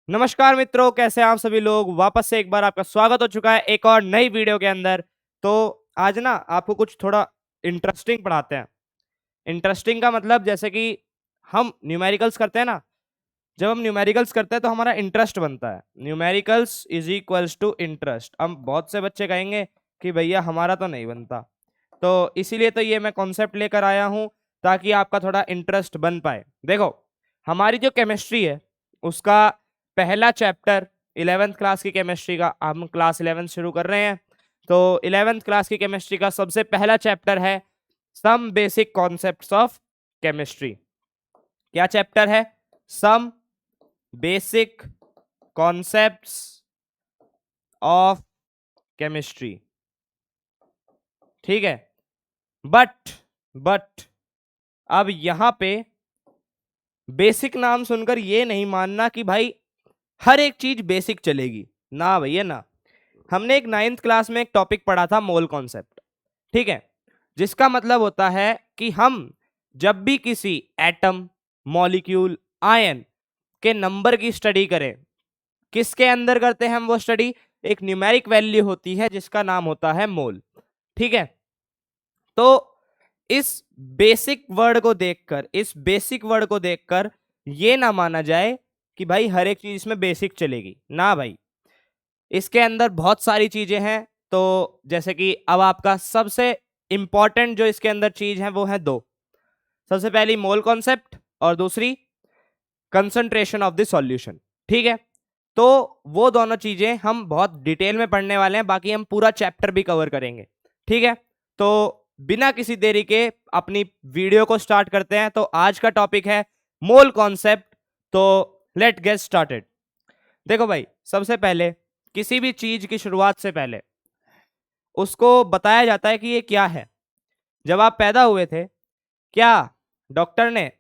नमस्कार मित्रों, कैसे हैं आप सभी लोग। वापस से एक बार आपका स्वागत हो चुका है एक और नई वीडियो के अंदर। तो आज ना आपको कुछ थोड़ा इंटरेस्टिंग पढ़ाते हैं। इंटरेस्टिंग का मतलब जैसे कि हम न्यूमेरिकल्स करते हैं ना, जब हम न्यूमेरिकल्स करते हैं तो हमारा इंटरेस्ट बनता है। Numericals is equals to interest. अब बहुत से बच्चे कहेंगे कि भैया हमारा तो नहीं बनता, तो इसीलिए तो ये मैं कॉन्सेप्ट लेकर आया हूं ताकि आपका थोड़ा इंटरेस्ट बन पाए। देखो, हमारी जो केमिस्ट्री है उसका पहला चैप्टर 11th क्लास की केमिस्ट्री का, हम क्लास 11 शुरू कर रहे हैं, तो 11th क्लास की केमिस्ट्री का सबसे पहला चैप्टर है some basic concepts of chemistry. क्या चैप्टर है? Some basic concepts of chemistry. ठीक है। बट अब यहां पे बेसिक नाम सुनकर ये नहीं मानना कि भाई हर एक चीज बेसिक चलेगी। ना भैया ना। हमने एक 9th क्लास में एक टॉपिक पढ़ा था, मोल कॉन्सेप्ट। ठीक है, जिसका मतलब होता है कि हम जब भी किसी एटम, मॉलिक्यूल, आयन के नंबर की स्टडी करें, किसके अंदर करते हैं हम वो स्टडी? एक न्यूमेरिक वैल्यू होती है जिसका नाम होता है मोल। ठीक है। तो इस बेसिक वर्ड को देखकर ये ना माना जाए कि भाई हर एक चीज इसमें बेसिक चलेगी। ना भाई, इसके अंदर बहुत सारी चीजें हैं। तो जैसे कि अब आपका सबसे इंपॉर्टेंट जो इसके अंदर चीज है वो है दो। सबसे पहली मोल कॉन्सेप्ट और दूसरी कंसंट्रेशन ऑफ द सॉल्यूशन। ठीक है। तो वो दोनों चीजें हम बहुत डिटेल में पढ़ने वाले हैं, बाकी हम पूरा चैप्टर भी कवर करेंगे। ठीक है। तो बिना किसी देरी के अपनी वीडियो को स्टार्ट करते हैं। तो आज का टॉपिक है मोल कॉन्सेप्ट। तो लेट गेट स्टार्टेड। देखो भाई, सबसे पहले किसी भी चीज की शुरुआत से पहले उसको बताया जाता है कि ये क्या है। जब आप पैदा हुए थे, क्या डॉक्टर ने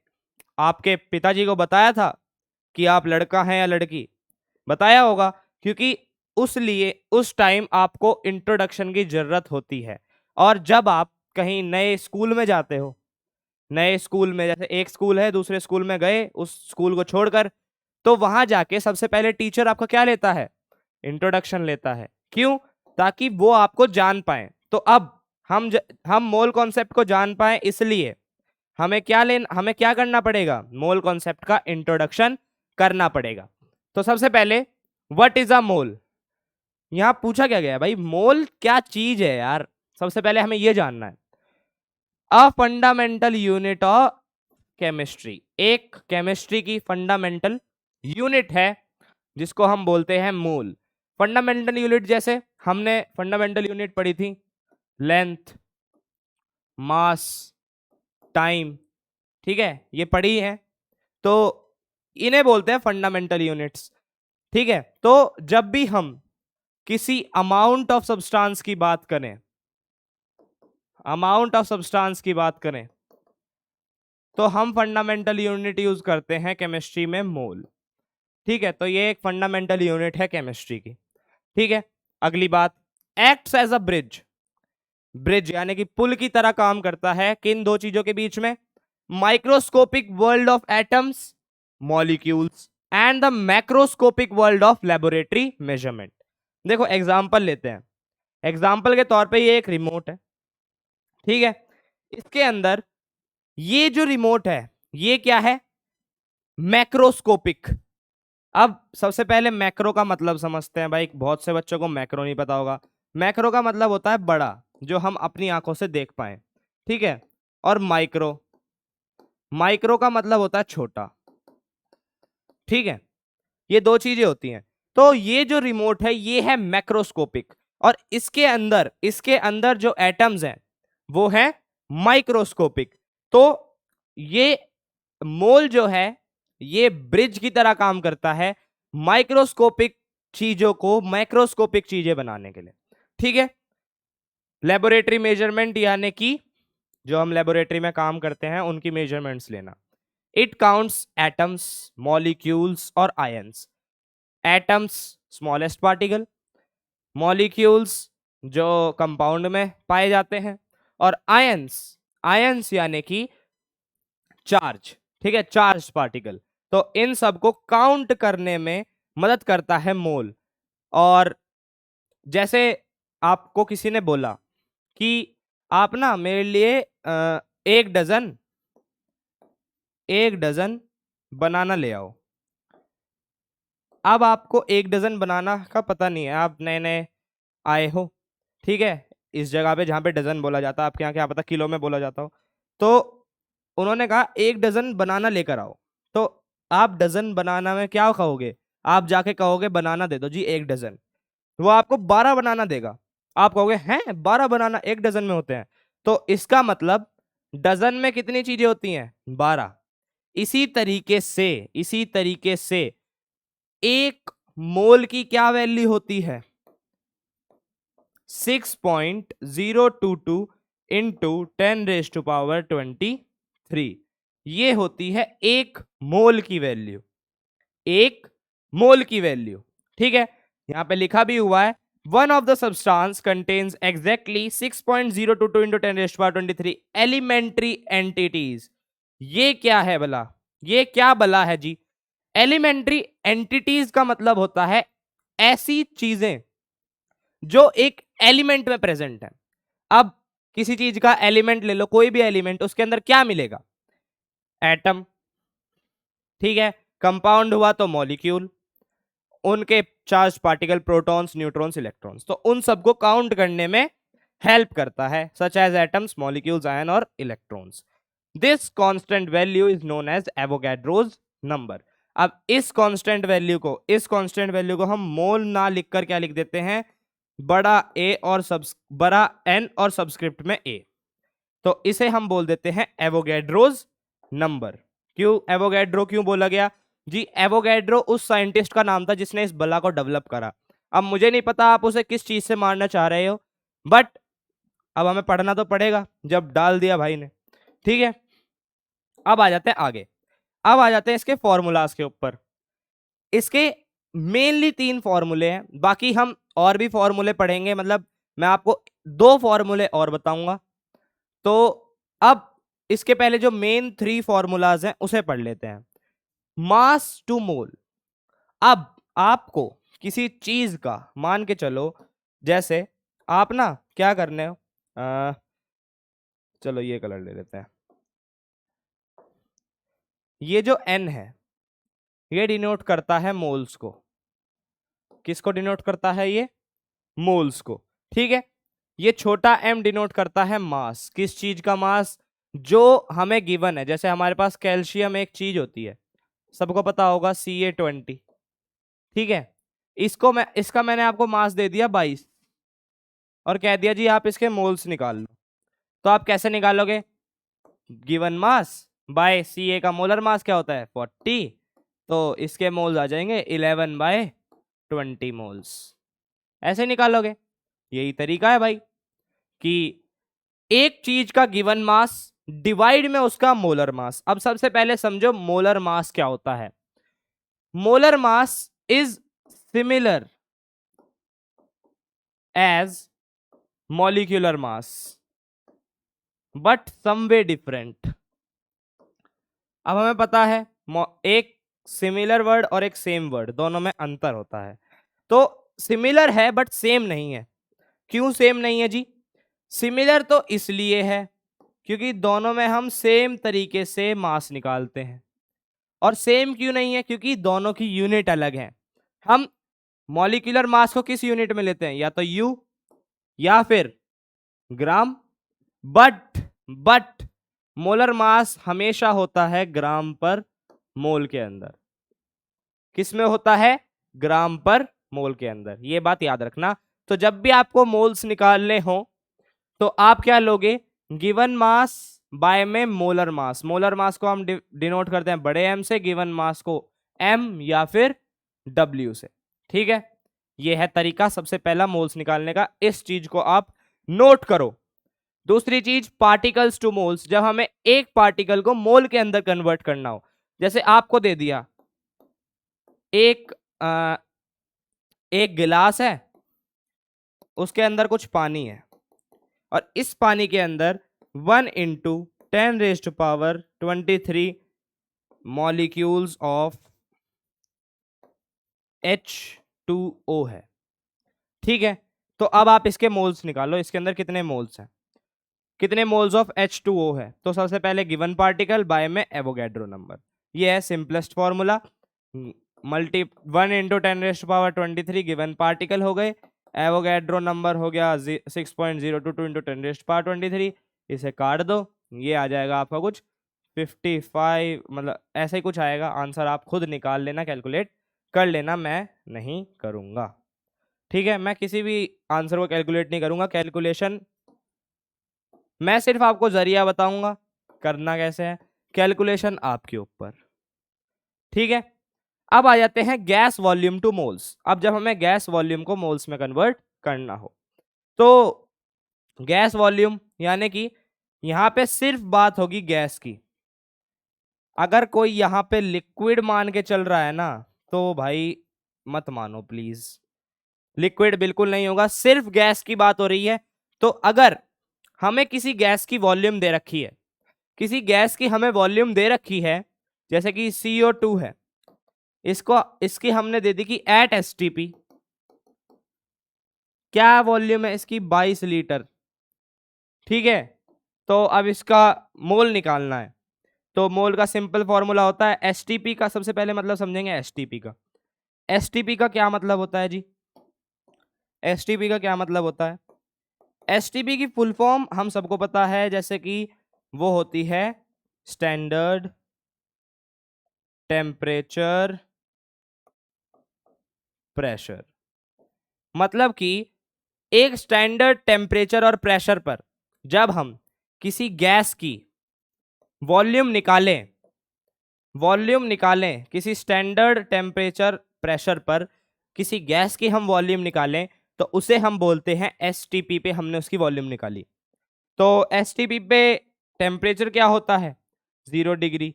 आपके पिताजी को बताया था कि आप लड़का हैं या लड़की? बताया होगा, क्योंकि उस टाइम आपको इंट्रोडक्शन की जरूरत होती है। और जब आप कहीं नए स्कूल में जाते हो, नए स्कूल में जैसे एक स्कूल है, दूसरे स्कूल में गए उस स्कूल को छोड़कर, तो वहां जाके सबसे पहले टीचर आपका क्या लेता है? इंट्रोडक्शन लेता है। क्यों? ताकि वो आपको जान पाए। तो अब हम मोल कॉन्सेप्ट को जान पाए, इसलिए हमें क्या करना पड़ेगा? मोल कॉन्सेप्ट का इंट्रोडक्शन करना पड़ेगा। तो सबसे पहले व्हाट इज अ मोल? यहां पूछा क्या गया है भाई, मोल क्या चीज है यार? सबसे पहले हमें यह जानना है। A fundamental unit of chemistry, एक केमिस्ट्री की फंडामेंटल यूनिट है जिसको हम बोलते हैं मोल। फंडामेंटल यूनिट जैसे हमने फंडामेंटल यूनिट पढ़ी थी, लेंथ, मास, टाइम। ठीक है, ये पढ़ी है। तो इन्हें बोलते हैं फंडामेंटल यूनिट्स। ठीक है। तो जब भी हम किसी अमाउंट ऑफ सब्सटेंस की बात करें तो हम फंडामेंटल यूनिट यूज करते हैं केमिस्ट्री में, मोल। ठीक है। तो ये एक फंडामेंटल यूनिट है केमिस्ट्री की। ठीक है। अगली बात, acts as a bridge. Bridge यानी कि पुल की तरह काम करता है किन दो चीजों के बीच में? Microscopic world of atoms, molecules, and the macroscopic world of laboratory measurement. देखो एग्जांपल लेते हैं। एग्जांपल के तौर पे ये एक रिमोट है। ठीक है। इसके अंदर ये जो रिमोट है ये क्या है? मैक्रोस्कोपिक। अब सबसे पहले मैक्रो का मतलब समझते हैं भाई, बहुत से बच्चों को मैक्रो नहीं पता होगा। मैक्रो का मतलब होता है बड़ा, जो हम अपनी आंखों से देख पाए। ठीक है। और माइक्रो, माइक्रो का मतलब होता है छोटा। ठीक है। ये दो चीजें होती हैं। तो ये जो रिमोट है ये है मैक्रोस्कोपिक, और इसके अंदर जो एटम्स हैं वो है माइक्रोस्कोपिक। तो ये मोल जो है ये ब्रिज की तरह काम करता है माइक्रोस्कोपिक चीजों को मैक्रोस्कोपिक चीजें बनाने के लिए। ठीक है। लेबोरेटरी मेजरमेंट यानी कि जो हम लेबोरेटरी में काम करते हैं उनकी मेजरमेंट्स लेना। इट काउंट्स एटम्स, मॉलिक्यूल्स और ions. Atoms smallest particle, molecules जो कंपाउंड में पाए जाते हैं, और आयंस, आयंस यानी कि चार्ज। ठीक है, चार्ज पार्टिकल। तो इन सब को काउंट करने में मदद करता है मोल। और जैसे आपको किसी ने बोला कि आप ना मेरे लिए एक डजन बनाना ले आओ। अब आपको एक डजन बनाना का पता नहीं है, आप नए नए आए हो, ठीक है, इस जगह पे जहाँ पे डजन बोला जाता है, आपके यहाँ क्या पता किलो में बोला जाता हो। तो उन्होंने कहा एक डजन बनाना लेकर आओ। तो आप डजन बनाना में क्या कहोगे? आप जाके कहोगे बनाना दे दो जी एक डजन, वो आपको 12 बनाना देगा। आप कहोगे हैं 12 बनाना एक डजन में होते हैं? तो इसका मतलब डजन में कितनी चीजें होती हैं? 12। इसी तरीके से एक मोल की क्या वैल्यू होती है? 6.022 इंटू 10⁻23। ये होती है एक मोल की वैल्यू, एक मोल की वैल्यू, ठीक है। यहां पे लिखा भी हुआ है one of the substance contains exactly 6.022 into 10⁻23 elementary entities. ये क्या है भला? ये क्या भला है जी? एलिमेंट्री एंटिटीज का मतलब होता है ऐसी चीजें जो एक एलिमेंट में प्रेजेंट है। अब किसी चीज का एलिमेंट ले लो, कोई भी एलिमेंट, उसके अंदर क्या मिलेगा? एटम, ठीक है। कंपाउंड हुआ तो मॉलिक्यूल, उनके charge particle, protons, neutrons, electrons, तो उन सबको काउंट करने में हेल्प करता है, such as atoms, molecules, ion और electrons. This constant value is known as Avogadro's number. अब इस कांस्टेंट वैल्यू को हम मोल ना लिखकर क्या लिख देते हैं? बड़ा ए और बड़ा एन और सबस्क्रिप्ट में ए। तो इसे हम बोल देते हैं एवोगैड्रोज नंबर। क्यों एवोगैड्रो क्यों बोला गया जी? एवोगैड्रो उस साइंटिस्ट का नाम था जिसने इस बला को डेवलप करा। अब मुझे नहीं पता आप उसे किस चीज से मारना चाह रहे हो, बट अब हमें पढ़ना तो पड़ेगा जब डाल दिया भाई ने, ठीक है। अब आ जाते हैं आगे, अब आ जाते हैं इसके फॉर्मूलाज के ऊपर। इसके मेनली 3 फॉर्मूले हैं, बाकी हम और भी फॉर्मूले पढ़ेंगे, मतलब मैं आपको 2 फॉर्मूले और बताऊंगा। तो अब इसके पहले जो मेन 3 फॉर्मूलाज हैं उसे पढ़ लेते हैं। मास टू मोल। अब आपको किसी चीज का, मान के चलो जैसे आप ना क्या करने हो, चलो ये कलर ले लेते हैं। ये जो n है ये डिनोट करता है मोल्स को। किसको डिनोट करता है? ये मोल्स को, ठीक है। ये छोटा m डिनोट करता है मास। किस चीज का मास? जो हमें गिवन है। जैसे हमारे पास कैल्शियम एक चीज होती है, सबको पता होगा Ca20, ठीक है। इसका मैंने आपको मास दे दिया 22 और कह दिया जी आप इसके मोल्स निकाल लो। तो आप कैसे निकालोगे? गिवन मास बाय Ca का मोलर मास क्या होता है? 40, तो इसके मोल्स आ जाएंगे 11/20 मोल्स। ऐसे निकालोगे। यही तरीका है भाई कि एक चीज का गिवन मास डिवाइड में उसका मोलर मास। अब सबसे पहले समझो मोलर मास क्या होता है। Molar mass is similar as molecular mass but some way different. अब हमें पता है एक सिमिलर वर्ड और एक सेम वर्ड दोनों में अंतर होता है। तो सिमिलर है बट सेम नहीं है। क्यों सेम नहीं है जी? सिमिलर तो इसलिए है क्योंकि दोनों में हम सेम तरीके से मास निकालते हैं। और सेम क्यों नहीं है? क्योंकि दोनों की यूनिट अलग है। हम मॉलिक्यूलर मास को किस यूनिट में लेते हैं? या तो यू या फिर ग्राम। बट मोलर मास हमेशा होता है ग्राम पर मोल के अंदर। किस में होता है? ग्राम पर मोल के अंदर। ये बात याद रखना। तो जब भी आपको मोल्स निकालने हो तो आप क्या लोगे? गिवन मास बाय में मोलर मास। मोलर मास को हम डिनोट करते हैं बड़े एम से, गिवन मास को एम या फिर डब्ल्यू से, ठीक है। ये है तरीका सबसे पहला मोल्स निकालने का। इस चीज को आप नोट करो। दूसरी चीज पार्टिकल्स टू मोल्स। जब हमें एक पार्टिकल को मोल के अंदर कन्वर्ट करना हो, जैसे आपको दे दिया एक एक गिलास है, उसके अंदर कुछ पानी है और इस पानी के अंदर 1 × 10⁻23 मॉलिक्यूल्स ऑफ H2O है, ठीक है। तो अब आप इसके मोल्स निकालो, इसके अंदर कितने मोल्स हैं, कितने मोल्स ऑफ H2O है। तो सबसे पहले गिवन पार्टिकल बाय में एवोगैड्रो नंबर, ये है simplest formula. Multi 1 × 10⁻23 given particle हो गए, एवोगैड्रो नंबर हो गया 6.022 × 10⁻23। इसे काट दो, ये आ जाएगा आपका कुछ 55, मतलब ऐसा ही कुछ आएगा आंसर। आप खुद निकाल लेना, कैलकुलेट कर लेना, मैं नहीं करूंगा, ठीक है। मैं किसी भी आंसर को कैलकुलेट नहीं करूंगा, कैलकुलेशन मैं सिर्फ आपको जरिया बताऊंगा करना कैसे है, कैलकुलेशन आपके ऊपर, ठीक है। अब आ जाते हैं गैस वॉल्यूम टू मोल्स। अब जब हमें गैस वॉल्यूम को मोल्स में कन्वर्ट करना हो, तो गैस वॉल्यूम यानी कि यहां पे सिर्फ बात होगी गैस की। अगर कोई यहां पे लिक्विड मान के चल रहा है ना, तो भाई मत मानो प्लीज, लिक्विड बिल्कुल नहीं होगा, सिर्फ गैस की बात हो रही है। तो अगर हमें किसी गैस की वॉल्यूम दे रखी है, किसी गैस की हमें वॉल्यूम दे रखी है, जैसे कि CO2 है, इसको इसकी हमने दे दी कि एट STP, क्या वॉल्यूम है इसकी 22 लीटर, ठीक है। तो अब इसका मोल निकालना है, तो मोल का सिंपल फॉर्मूला होता है STP का। सबसे पहले मतलब समझेंगे STP का। STP का क्या मतलब होता है जी, STP का क्या मतलब होता है, STP की फुल फॉर्म हम सबको पता है, जैसे कि वो होती है स्टैंडर्ड टेम्परेचर प्रेशर। मतलब कि एक स्टैंडर्ड टेम्परेचर और प्रेशर पर जब हम किसी गैस की वॉल्यूम निकालें, किसी स्टैंडर्ड टेम्परेचर प्रेशर पर किसी गैस की हम वॉल्यूम निकालें, तो उसे हम बोलते हैं STP पे हमने उसकी वॉल्यूम निकाली। तो STP पे टेम्परेचर क्या होता है 0 डिग्री,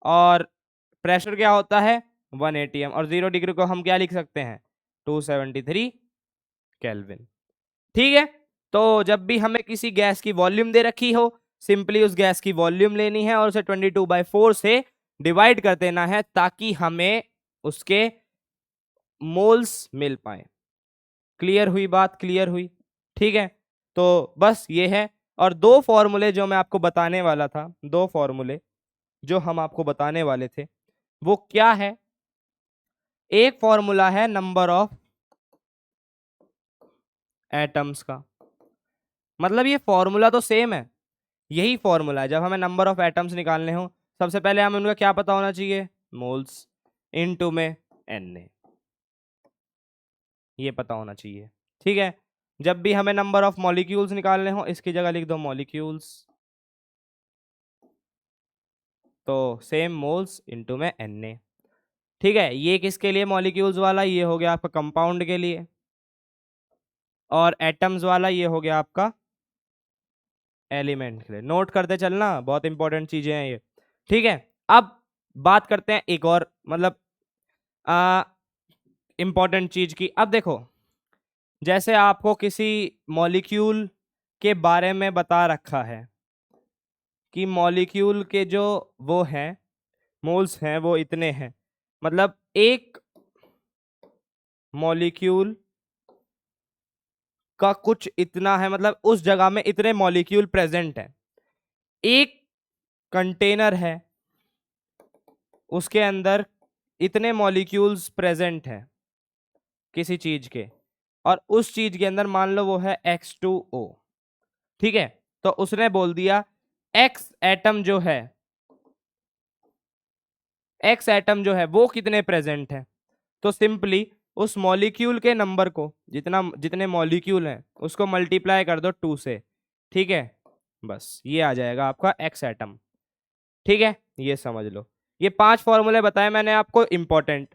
और प्रेशर क्या होता है 1 atm, और 0 डिग्री को हम क्या लिख सकते हैं 273 केल्विन, ठीक है। तो जब भी हमें किसी गैस की वॉल्यूम दे रखी हो, सिंपली उस गैस की वॉल्यूम लेनी है और उसे 22/4 से डिवाइड कर देना है, ताकि हमें उसके मोल्स मिल पाए। क्लियर हुई बात, क्लियर हुई, ठीक है। तो बस ये है, और दो फॉर्मूले जो मैं आपको बताने वाला था, दो फॉर्मूले जो हम आपको बताने वाले थे, वो क्या है। एक फॉर्मूला है नंबर ऑफ एटम्स का, मतलब ये फॉर्मूला तो सेम है, यही फॉर्मूला है। जब हमें नंबर ऑफ एटम्स निकालने हो, सबसे पहले हमें उनका क्या पता होना चाहिए, मोल्स इनटू में Na, ये पता होना चाहिए, ठीक है। जब भी हमें नंबर ऑफ मॉलिक्यूल्स निकालने हो, इसकी जगह लिख दो मॉलिक्यूल्स, तो सेम मोल्स इनटू में Na, ठीक है। ये किसके लिए मॉलिक्यूल्स वाला, ये हो गया आपका कंपाउंड के लिए, और एटम्स वाला ये हो गया आपका एलिमेंट के लिए। नोट करते चलना, बहुत इंपॉर्टेंट चीजें हैं ये, ठीक है। अब बात करते हैं एक और, मतलब इंपॉर्टेंट चीज की। अब देखो, जैसे आपको किसी मॉलिक्यूल के बारे में बता रखा है कि मॉलिक्यूल के जो वो हैं मोल्स हैं वो इतने हैं, मतलब एक मॉलिक्यूल का कुछ इतना है, मतलब उस जगह में इतने मॉलिक्यूल प्रेजेंट है। एक कंटेनर है, उसके अंदर इतने मॉलिक्यूल्स प्रेजेंट हैं किसी चीज के, और उस चीज के अंदर मान लो वो है H2O, ठीक है। तो उसने बोल दिया X एटम जो है, X एटम जो है वो कितने प्रेजेंट है। तो सिंपली उस मॉलिक्यूल के नंबर को, जितने मॉलिक्यूल हैं उसको मल्टीप्लाई कर दो 2 से, ठीक है। बस ये आ जाएगा आपका X एटम, ठीक है। ये समझ लो, ये 5 फॉर्मूले बताए मैंने आपको इंपॉर्टेंट,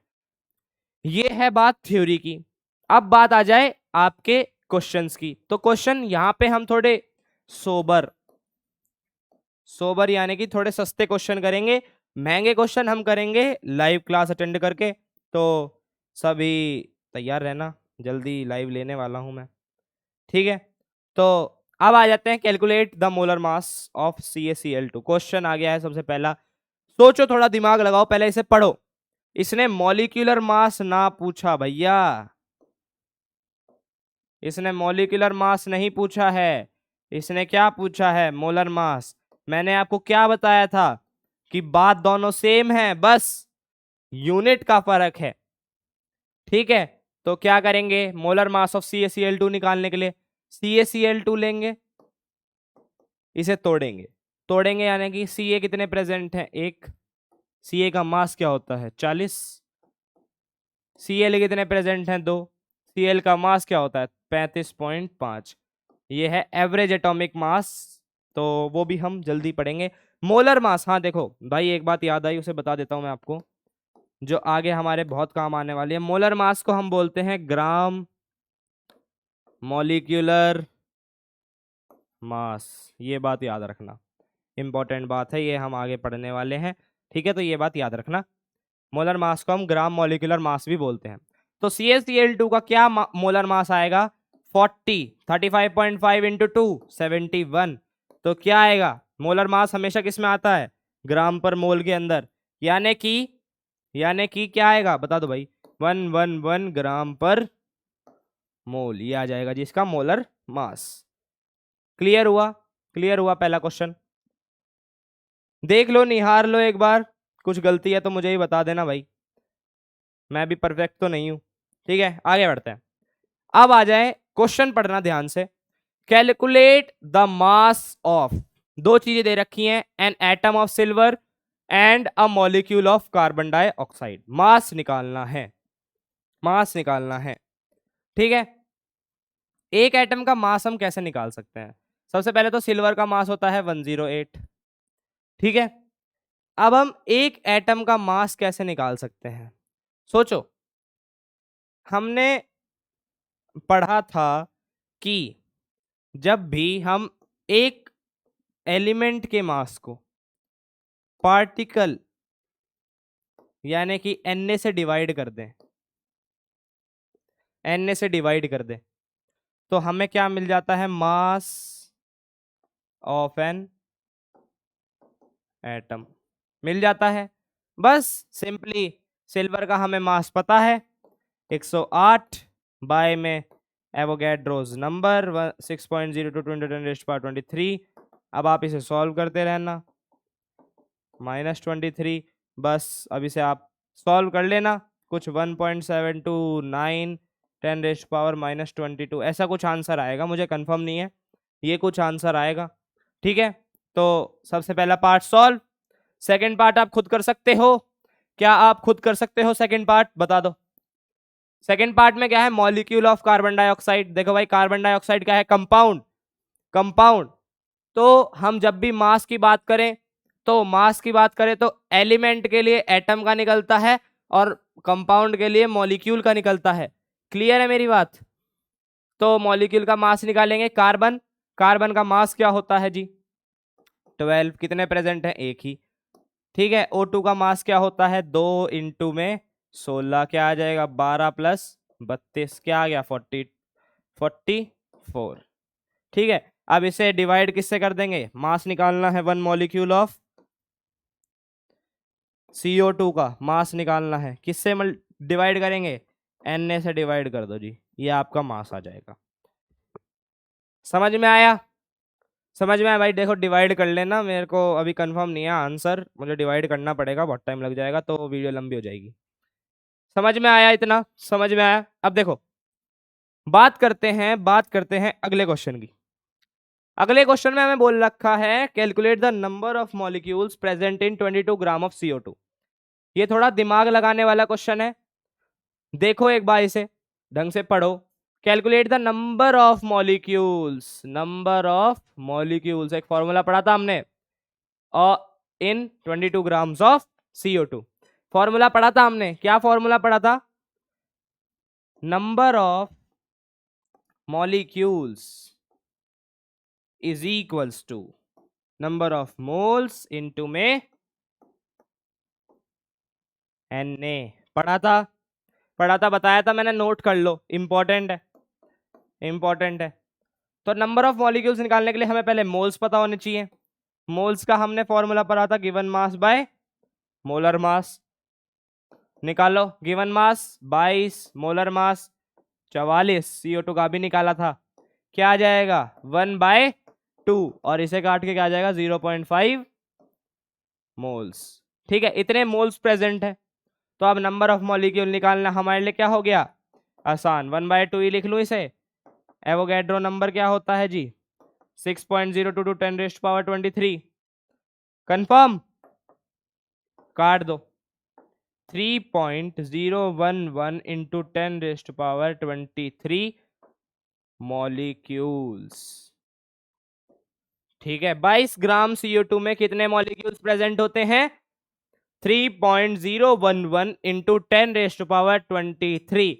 ये है बात थ्योरी की। अब बात आ जाए आपके क्वेश्चंस की। तो क्वेश्चन यहाँ पे हम थोड़े सोबर सोबर यानी कि थोड़े सस्ते क्वेश्चन करेंगे, महंगे क्वेश्चन हम करेंगे लाइव क्लास अटेंड करके। तो सभी तैयार रहना, जल्दी लाइव लेने वाला हूं मैं, ठीक है। तो अब आ जाते हैं calculate the molar mass of CaCl2। Question आ गया है सबसे पहला, सोचो थोड़ा दिमाग लगाओ, पहले इसे पढ़ो। इसने मॉलिक्यूलर मास ना पूछा भैया, इसने मॉलिक्यूलर मास नहीं पूछा है, इसने क्या पूछा है? मोलर मास। मैंने आपको क्या बताया था कि बात दोनों सेम है, बस यूनिट का फर्क है। ठीक है, तो क्या करेंगे मोलर मास ऑफ CaCl2 निकालने के लिए? CaCl2 लेंगे, इसे तोड़ेंगे, तोड़ेंगे यानी कि Ca कितने प्रेजेंट हैं? एक। Ca का मास क्या होता है? 40। Cl कितने प्रेजेंट हैं? 2। Cl का मास क्या होता है? 35.5। ये है एवरेज एटॉमिक मास, तो वो भी हम जल्दी पढ़ेंगे। मोलर मास, हाँ देखो भाई एक बात याद आई, उसे बता देता हूं मैं आपको, जो आगे हमारे बहुत काम आने वाली है। मोलर मास को हम बोलते हैं ग्राम मॉलिक्यूलर मास, ये बात याद रखना, इंपॉर्टेंट बात है, ये हम आगे पढ़ने वाले हैं। ठीक है, तो ये बात याद रखना, मोलर मास को हम ग्राम मॉलिक्यूलर मास भी बोलते हैं। तो CaCl2 का क्या मोलर मास आएगा? 40, 35.5 इंटू 2, 71। तो क्या आएगा? मोलर मास हमेशा किस में आता है? ग्राम पर मोल के अंदर, यानी कि क्या आएगा बता दो भाई? 111 ग्राम पर मोल, ये आ जाएगा जिसका मोलर मास। क्लियर हुआ? क्लियर हुआ पहला क्वेश्चन? देख लो, निहार लो एक बार, कुछ गलती है तो मुझे ही बता देना भाई, मैं भी परफेक्ट तो नहीं हूं। ठीक है, आगे बढ़ते हैं। अब आ जाए क्वेश्चन, पढ़ना ध्यान से। कैलकुलेट द मास ऑफ, दो चीजें दे रखी हैं, an atom of silver and a molecule of carbon dioxide. Mass निकालना है, मास निकालना है। ठीक है, एक एटम का मास हम कैसे निकाल सकते हैं? सबसे पहले तो सिल्वर का मास होता है 108। ठीक है, अब हम एक एटम का मास कैसे निकाल सकते हैं? सोचो, हमने पढ़ा था कि जब भी हम एक एलिमेंट के मास को पार्टिकल यानी कि Na से डिवाइड कर दें, Na से डिवाइड कर दें, तो हमें क्या मिल जाता है? मास ऑफ एन एटम मिल जाता है। बस सिंपली सिल्वर का हमें मास पता है 108 बाय में एवोगैड्रोस नंबर 6.02 × 10⁻23। अब आप इसे सॉल्व करते रहना, -23। बस अब इसे आप सॉल्व कर लेना, कुछ 1.729 10⁻−22 ऐसा कुछ आंसर आएगा, मुझे कंफर्म नहीं है, ये कुछ आंसर आएगा। ठीक है, तो सबसे पहला पार्ट सॉल्व। सेकंड पार्ट आप खुद कर सकते हो, क्या आप खुद कर सकते हो? सेकंड पार्ट बता दो। सेकंड पार्ट में क्या है? Molecule of carbon dioxide. देखो भाई, कार्बन डाइऑक्साइड क्या है? Compound, compound. तो हम जब भी मास की बात करें, तो मास की बात करें तो एलिमेंट के लिए एटम का निकलता है और कंपाउंड के लिए मॉलिक्यूल का निकलता है। क्लियर है मेरी बात? तो मॉलिक्यूल का मास निकालेंगे, कार्बन, कार्बन का मास क्या होता है जी? 12। कितने प्रेजेंट है? एक ही। ठीक है, O2 का मास क्या होता है? 2 इंटू में 16, क्या आ जाएगा? 12 + 32, क्या आ गया? 44। ठीक है, अब इसे डिवाइड किससे कर देंगे? मास निकालना है, वन मॉलिक्यूल ऑफ CO2 का मास निकालना है, किससे डिवाइड करेंगे? Na से डिवाइड कर दो जी, ये आपका मास आ जाएगा। समझ में आया? समझ में आया भाई? देखो डिवाइड कर लेना, मेरे को अभी कंफर्म नहीं है आंसर, मुझे डिवाइड करना पड़ेगा, बहुत टाइम लग जाएगा तो वीडियो लंबी हो जाएगी। समझ में आया? इतना समझ में आया? अब देखो बात करते हैं अगले क्वेश्चन की। अगले क्वेश्चन में हमें बोल रखा है calculate the number of molecules present in 22 gram of CO2। ये थोड़ा दिमाग लगाने वाला क्वेश्चन है, देखो एक बार इसे ढंग से पढ़ो। Calculate the number of molecules, number of molecules एक फॉर्मूला पढ़ा था हमने, इन 22 ग्राम्स ऑफ CO2। फॉर्मूला पढ़ा था हमने, क्या फॉर्मूला पढ़ा था? Number of molecules is equals to number of moles into में Na। पढ़ा था, पढ़ा था, बताया था मैंने, नोट कर लो, इंपॉर्टेंट है, इंपॉर्टेंट है। तो नंबर ऑफ मॉलिक्यूल्स निकालने के लिए हमें पहले मोल्स पता होने चाहिए। मोल्स का हमने फॉर्मूला पढ़ा था, given mass by molar mass. निकालो। गिवन मास 22, मोलर मास 44, CO2 का भी निकाला था, क्या आ जाएगा 1/2, और इसे काट के क्या आ जाएगा 0.5 मोल्स। ठीक है, इतने मोल्स प्रेजेंट है। तो अब नंबर ऑफ मॉलिक्यूल निकालना हमारे लिए क्या हो गया, आसान। 1/2 ही लिख लूं इसे। एवोगैड्रो नंबर क्या होता है जी, 6.022 10⁻23। कंफर्म, काट दो। 3.011 इंटू 10⁻23 मॉलिक्यूल्स। ठीक है, 22 ग्राम CO2 में कितने मॉलिक्यूल्स प्रेजेंट होते हैं, 3.011 इंटू 10⁻23।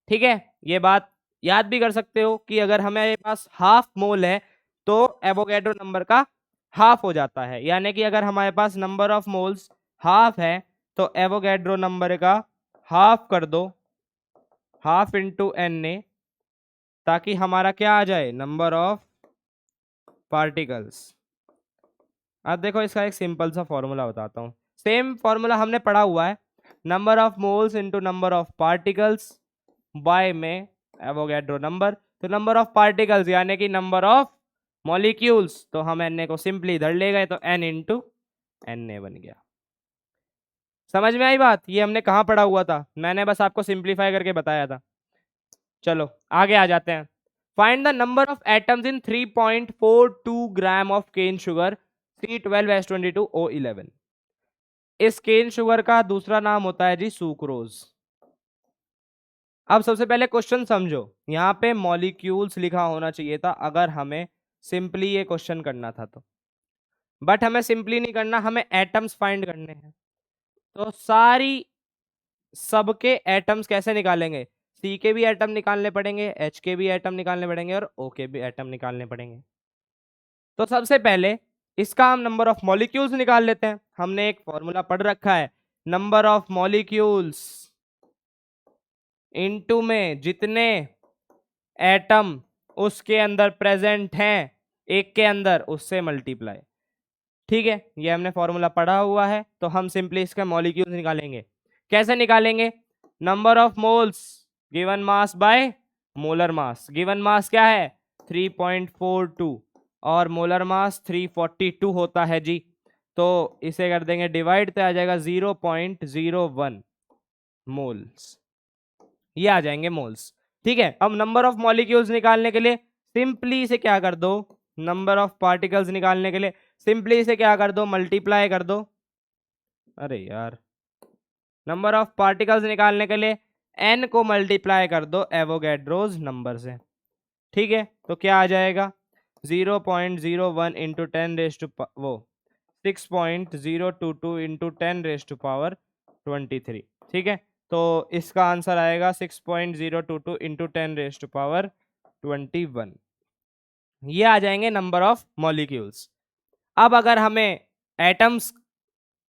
ठीक है, ये बात याद भी कर सकते हो कि अगर हमारे पास हाफ मोल है तो एवोगैड्रो नंबर का हाफ हो जाता है, यानी कि अगर हमारे पास नंबर ऑफ मोल्स हाफ है तो एवोगैड्रो नंबर का हाफ कर दो, हाफ इंटू Na, ताकि हमारा क्या आ जाए, नंबर ऑफ पार्टिकल्स। अब देखो इसका एक सिंपल सा फॉर्मूला बताता हूँ, सेम फॉर्मूला हमने पढ़ा हुआ है, number of moles into number of particles by में एवोगैड्रो नंबर। तो नंबर ऑफ पार्टिकल्स यानी कि नंबर ऑफ मॉलिक्यूल्स, तो हम Na को सिंपली इधर ले गए तो N इंटू Na बन गया। समझ में आई बात, ये हमने कहाँ पढ़ा हुआ था, मैंने बस आपको सिंप्लीफाई करके बताया था। चलो आगे आ जाते हैं। Find the number of atoms in 3.42 gram of cane sugar C12H22O11। इस केन शुगर का दूसरा नाम होता है जी सुक्रोज। अब सबसे पहले क्वेश्चन समझो, यहाँ पे मॉलिक्यूल्स लिखा होना चाहिए था अगर हमें सिंपली ये क्वेश्चन करना था तो, बट हमें सिंपली नहीं करना, हमें एटम्स फाइंड करने हैं। तो सारी सबके एटम्स कैसे निकालेंगे, C के भी एटम निकालने पड़ेंगे, H के भी एटम निकालने पड़ेंगे और O के भी एटम निकालने पड़ेंगे। तो सबसे पहले इसका हम नंबर ऑफ मॉलिक्यूल्स निकाल लेते हैं। हमने एक फॉर्मूला पढ़ रखा है, नंबर ऑफ मॉलिक्यूल्स इनटू में जितने एटम उसके अंदर प्रेजेंट हैं एक के अंदर, उससे मल्टीप्लाई। ठीक है, ये हमने फॉर्मूला पढ़ा हुआ है, तो हम सिंपली इसका मॉलिक्यूल्स निकालेंगे। कैसे निकालेंगे, number of moles given mass by molar mass. Given mass क्या है 3.42 और मोलर मास 342 होता है जी, तो इसे कर देंगे डिवाइड, तो आ जाएगा 0.01 मोल्स, ये आ जाएंगे मोल्स। ठीक है, अब नंबर ऑफ मॉलिक्यूल्स निकालने के लिए सिंपली इसे क्या कर दो, नंबर ऑफ पार्टिकल्स निकालने के लिए सिंपली इसे क्या कर दो, मल्टीप्लाई कर दो। अरे यार, नंबर ऑफ पार्टिकल्स निकालने के लिए n को मल्टीप्लाई कर दो एवोगैड्रोज नंबर से। ठीक है, तो क्या आ जाएगा 0.01 इंटू 6.022 इंटू 10⁻23। ठीक है, तो इसका आंसर आएगा 6.022 इंटू 10⁻21। ये आ जाएंगे नंबर ऑफ मॉलिक्यूल्स। अब अगर हमें एटम्स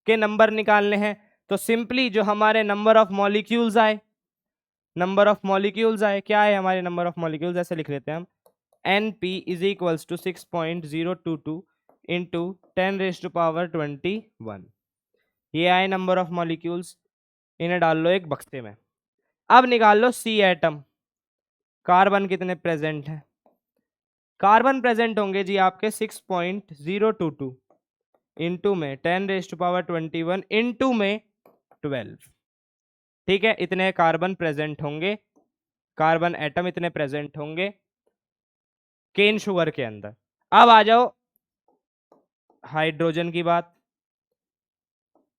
के नंबर निकालने हैं तो सिंपली जो हमारे नंबर ऑफ मॉलिक्यूल्स आए, नंबर ऑफ मॉलिक्यूल्स आए, क्या है हमारे नंबर ऑफ मॉलिक्यूल्स, ऐसे लिख लेते हैं हम, NP is equals to 6.022 into 10⁻21। ये आए नंबर ऑफ मॉलिक्यूल्स, इन्हें डाल लो एक बक्से में। अब निकाल लो C एटम, कार्बन कितने प्रेजेंट हैं, कार्बन प्रेजेंट होंगे जी आपके 6.022 इंटू में 10⁻21 इंटू में 12। ठीक है, इतने कार्बन प्रेजेंट होंगे, कार्बन एटम इतने प्रेजेंट होंगे केन शुगर के अंदर। अब आ जाओ हाइड्रोजन की बात,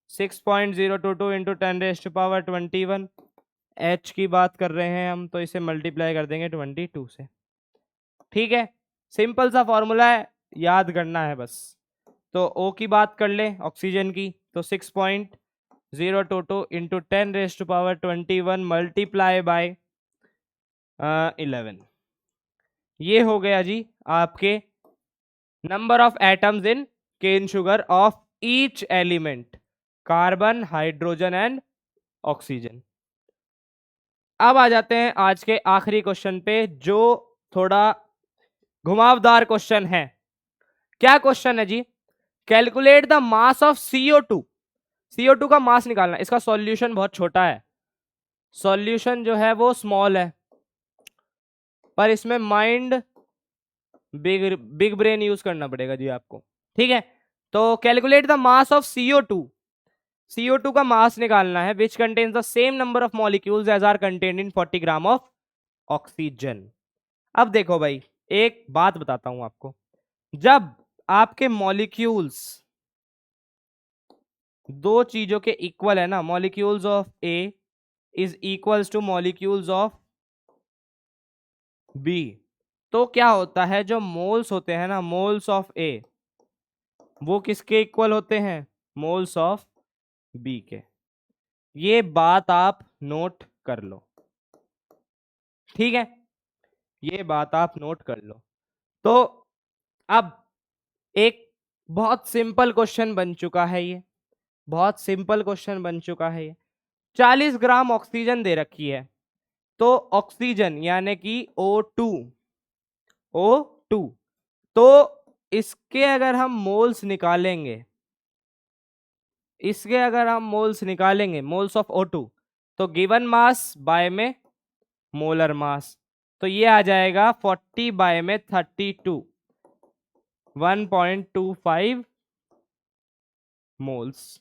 6.022 इंटू 10⁻21 H की बात कर रहे हैं हम, तो इसे मल्टीप्लाई कर देंगे 22 से। ठीक है, सिंपल सा फॉर्मूला है, याद करना है बस। तो O की बात कर ले ऑक्सीजन की, तो 6.022 इंटू 10⁻21 मल्टीप्लाई बाय 11। ये हो गया जी आपके number of atoms in cane sugar of each element, carbon, hydrogen and oxygen. अब आ जाते हैं आज के आखिरी क्वेश्चन पे, जो थोड़ा घुमावदार क्वेश्चन है। क्या क्वेश्चन है जी, calculate the mass of CO2 CO2 का मास निकालना, इसका सॉल्यूशन बहुत छोटा है, सॉल्यूशन जो है वो स्मॉल है, पर इसमें माइंड बिग ब्रेन यूज करना पड़ेगा जी आपको, ठीक है। तो calculate the mass of CO2, CO2 का मास निकालना है which contains the same number of molecules as are contained in 40 gram of oxygen. अब देखो भाई, एक बात बताता हूं आपको, जब आपके मॉलिक्यूल्स दो चीजों के इक्वल है ना, molecules of A is equals to molecules of B, तो क्या होता है, जो मोल्स होते हैं ना, मोल्स ऑफ ए, वो किसके इक्वल होते हैं, मोल्स ऑफ बी के। ये बात आप नोट कर लो, ठीक है, ये बात आप नोट कर लो। तो अब एक बहुत सिंपल क्वेश्चन बन चुका है, ये बहुत सिंपल क्वेश्चन बन चुका है ये। 40 ग्राम ऑक्सीजन दे रखी है, तो ऑक्सीजन यानी कि O2, O2, तो इसके अगर हम मोल्स निकालेंगे, इसके अगर हम मोल्स निकालेंगे, मोल्स ऑफ O2, तो गिवन मास बाय में मोलर मास, तो ये आ जाएगा 40 बाय में 32, 1.25 मोल्स।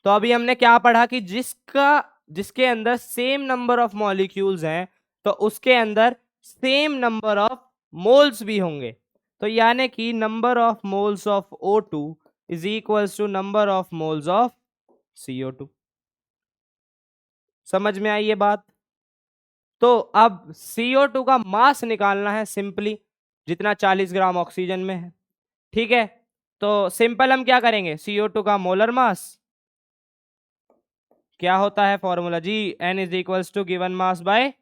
तो अभी हमने क्या पढ़ा कि जिसके अंदर सेम नंबर ऑफ मॉलिक्यूल्स हैं, तो उसके अंदर सेम नंबर ऑफ मोल्स भी होंगे, तो यानी कि number of moles of O2 is equals to number of moles of CO2। समझ में आई ये बात? तो अब CO2 का मास निकालना है सिंपली, जितना 40 ग्राम ऑक्सीजन में है, ठीक है। तो सिंपल हम क्या करेंगे, CO2 का मोलर मास क्या होता है फॉर्मूला जी, N is equals to given mass by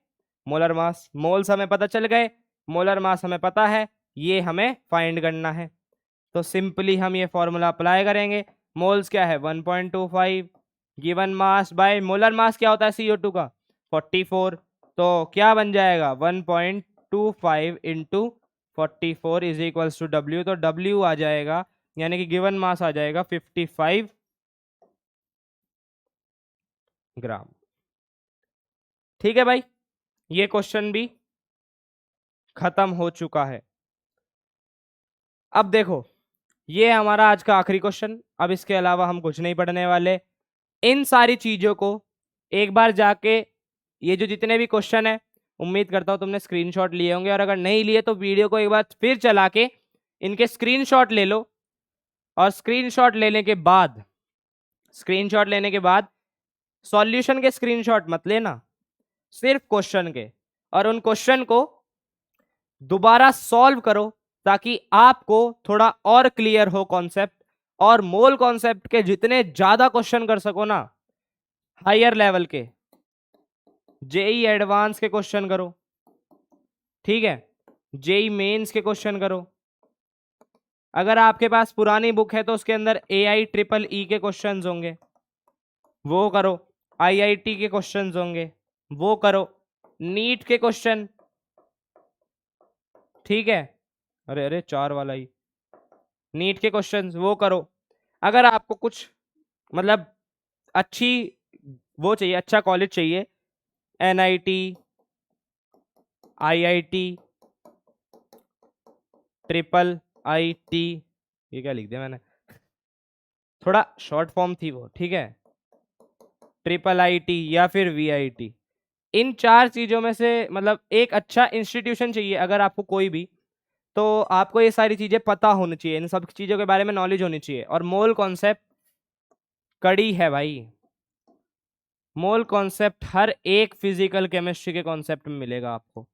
molar mass. Moles हमें पता चल गए, मोलर मास हमें पता है, ये हमें फाइंड करना है। तो सिंपली हम ये फॉर्मूला अप्लाई करेंगे, मोल्स क्या है 1.25, गिवन मास बाय मोलर मास क्या होता है CO2 का 44, तो क्या बन जाएगा 1.25 into 44 is equals to W, तो W आ जाएगा, यानी कि गिवन मास आ जाएगा 55 ग्राम। ठीक है भाई, ये क्वेश्चन भी खत्म हो चुका है। अब देखो, ये हमारा आज का आखिरी क्वेश्चन, अब इसके अलावा हम कुछ नहीं पढ़ने वाले। इन सारी चीजों को एक बार जाके, ये जो जितने भी क्वेश्चन है, उम्मीद करता हूं तुमने स्क्रीनशॉट लिए होंगे, और अगर नहीं लिए तो वीडियो को एक बार फिर चला के इनके स्क्रीनशॉट ले लो, और स्क्रीनशॉट लेने के बाद, स्क्रीनशॉट लेने के बाद सॉल्यूशन के स्क्रीनशॉट मत लेना, सिर्फ क्वेश्चन के, और उन क्वेश्चन को दोबारा सॉल्व करो, ताकि आपको थोड़ा और क्लियर हो कॉन्सेप्ट, और मोल कॉन्सेप्ट के जितने ज्यादा क्वेश्चन कर सको ना, हायर लेवल के, जेई एडवांस के क्वेश्चन करो, ठीक है, जेई मेंस के क्वेश्चन करो। अगर आपके पास पुरानी बुक है तो उसके अंदर AI-EEE के क्वेश्चंस होंगे, वो करो, IIT के क्वेश्चंस होंगे, वो करो, नीट के क्वेश्चन, ठीक है, अरे अरे 4 वाला ही, नीट के क्वेश्चंस वो करो। अगर आपको कुछ मतलब अच्छी वो चाहिए, अच्छा कॉलेज चाहिए, NIT, IIT, IIT, ये क्या लिख दिया मैंने, थोड़ा शॉर्ट फॉर्म थी वो, ठीक है, IIT या फिर VIT, इन 4 चीजों में से मतलब एक अच्छा इंस्टीट्यूशन चाहिए अगर आपको कोई भी, तो आपको ये सारी चीजें पता होनी चाहिए, इन सब चीजों के बारे में नॉलेज होनी चाहिए। और मोल कॉन्सेप्ट कड़ी है भाई, मोल कॉन्सेप्ट हर एक फिजिकल केमिस्ट्री के कॉन्सेप्ट में मिलेगा आपको,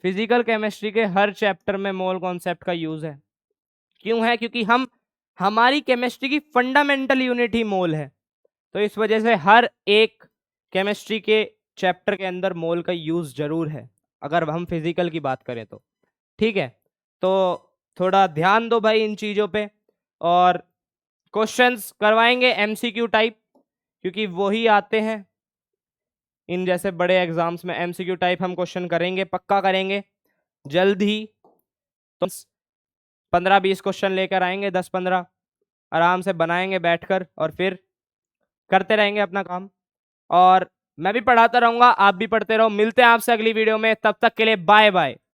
फिजिकल केमिस्ट्री के हर चैप्टर में मोल कॉन्सेप्ट का यूज है। क्यों है? क्योंकि हमारी केमिस्ट्री की फंडामेंटल यूनिट ही मोल है, तो इस वजह से हर एक केमिस्ट्री के चैप्टर के अंदर मोल का यूज जरूर है, अगर हम फिजिकल की बात करें तो, ठीक है। तो थोड़ा ध्यान दो भाई इन चीजों पे, और क्वेश्चंस करवाएंगे MCQ टाइप, क्योंकि वही आते हैं इन जैसे बड़े एग्जाम्स में, MCQ टाइप हम क्वेश्चन करेंगे, पक्का करेंगे जल्द ही। तो 15-20 क्वेश्चन लेकर आएंगे, 10-15, आराम से बनाएंगे बैठकर और फिर करते रहेंगे अपना काम। और मैं भी पढ़ाता रहूंगा, आप भी पढ़ते रहो। मिलते हैं आपसे अगली वीडियो में, तब तक के लिए बाय बाय।